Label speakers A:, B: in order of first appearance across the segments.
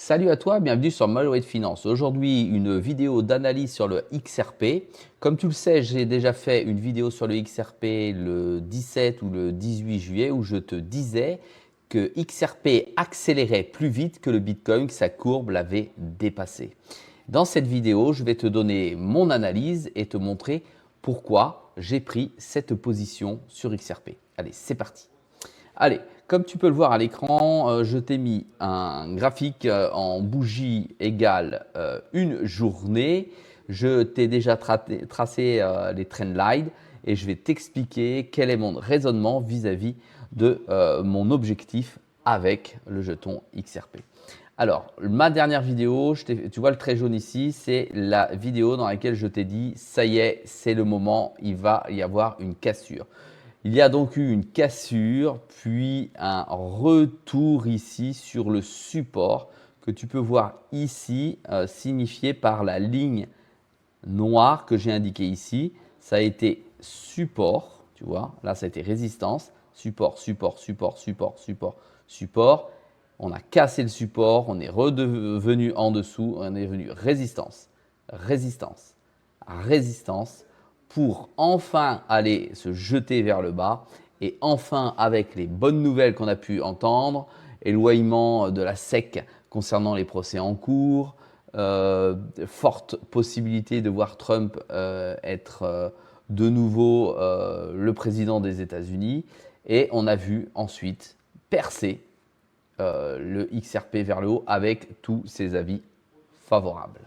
A: Salut à toi, bienvenue sur Malouette Finance. Aujourd'hui, une vidéo d'analyse sur le XRP. Comme tu le sais, j'ai déjà fait une vidéo sur le XRP le 17 ou le 18 juillet où je te disais que XRP accélérait plus vite que le Bitcoin, que sa courbe l'avait dépassé. Dans cette vidéo, je vais te donner mon analyse et te montrer pourquoi j'ai pris cette position sur XRP. Allez, c'est parti. Allez, comme tu peux le voir à l'écran, je t'ai mis un graphique en bougie égale une journée. Je t'ai déjà tracé les trendlines et je vais t'expliquer quel est mon raisonnement vis-à-vis de mon objectif avec le jeton XRP. Alors, ma dernière vidéo, tu vois le trait jaune ici, c'est la vidéo dans laquelle je t'ai dit, ça y est, c'est le moment, il va y avoir une cassure. Il y a donc eu une cassure, puis un retour ici sur le support que tu peux voir ici, signifié par la ligne noire que j'ai indiquée ici. Ça a été support, tu vois, là ça a été résistance, support, support, support, support, support, support. On a cassé le support, on est redevenu en dessous, on est venu résistance, résistance, résistance pour enfin aller se jeter vers le bas et enfin avec les bonnes nouvelles qu'on a pu entendre, éloignement de la SEC concernant les procès en cours, forte possibilité de voir Trump être de nouveau le président des États-Unis et on a vu ensuite percer le XRP vers le haut avec tous ses avis favorables.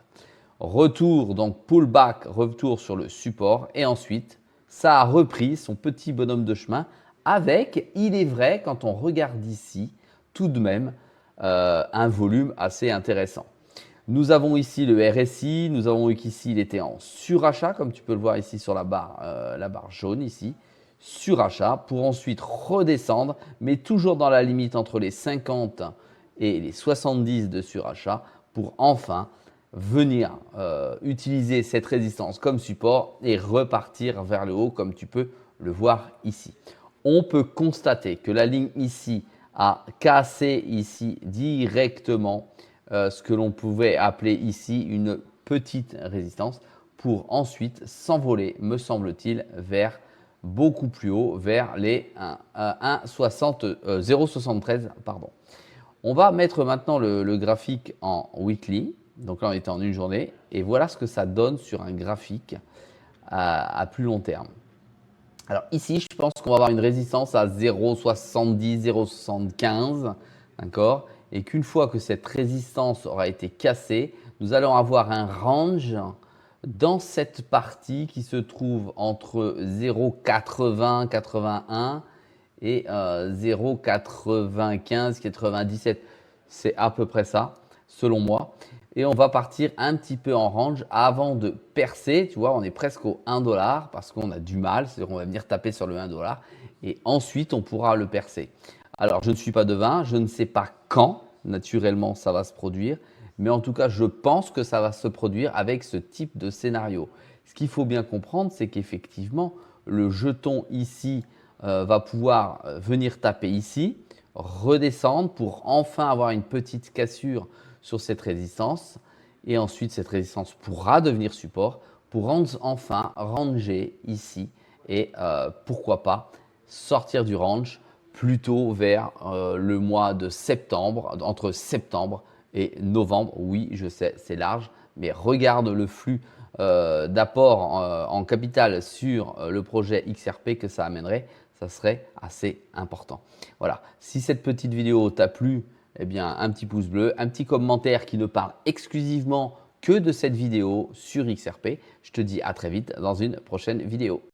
A: Retour, donc pullback, retour sur le support et ensuite ça a repris son petit bonhomme de chemin avec, il est vrai, quand on regarde ici, tout de même un volume assez intéressant. Nous avons ici le RSI, nous avons vu qu'ici il était en surachat, comme tu peux le voir ici sur la barre jaune ici, surachat pour ensuite redescendre, mais toujours dans la limite entre les 50 et les 70 de surachat pour enfin venir utiliser cette résistance comme support et repartir vers le haut comme tu peux le voir ici. On peut constater que la ligne ici a cassé ici directement ce que l'on pouvait appeler ici une petite résistance pour ensuite s'envoler, me semble-t-il, vers beaucoup plus haut, vers les 0,73. Pardon. On va mettre maintenant le graphique en weekly. Donc là, on était en une journée. Et voilà ce que ça donne sur un graphique à plus long terme. Alors ici, je pense qu'on va avoir une résistance à 0,70, 0,75. D'accord? Et qu'une fois que cette résistance aura été cassée, nous allons avoir un range dans cette partie qui se trouve entre 0,80, 81 et 0,95, 97. C'est à peu près ça, selon moi. Et on va partir un petit peu en range avant de percer. Tu vois, on est presque au 1 dollar parce qu'on a du mal. C'est-à-dire qu'on va venir taper sur le 1 dollar et ensuite on pourra le percer. Alors, je ne suis pas devin, je ne sais pas quand, naturellement, ça va se produire. Mais en tout cas, je pense que ça va se produire avec ce type de scénario. Ce qu'il faut bien comprendre, c'est qu'effectivement, le jeton ici va pouvoir venir taper ici, redescendre pour enfin avoir une petite cassure sur cette résistance. Et ensuite, cette résistance pourra devenir support pour enfin ranger ici et pourquoi pas sortir du range plutôt vers le mois de septembre, entre septembre et novembre. Oui, je sais, c'est large, mais regarde le flux d'apport en capital sur le projet XRP que ça amènerait, ça serait assez important. Voilà, si cette petite vidéo t'a plu, eh bien un petit pouce bleu, un petit commentaire qui ne parle exclusivement que de cette vidéo sur XRP. Je te dis à très vite dans une prochaine vidéo.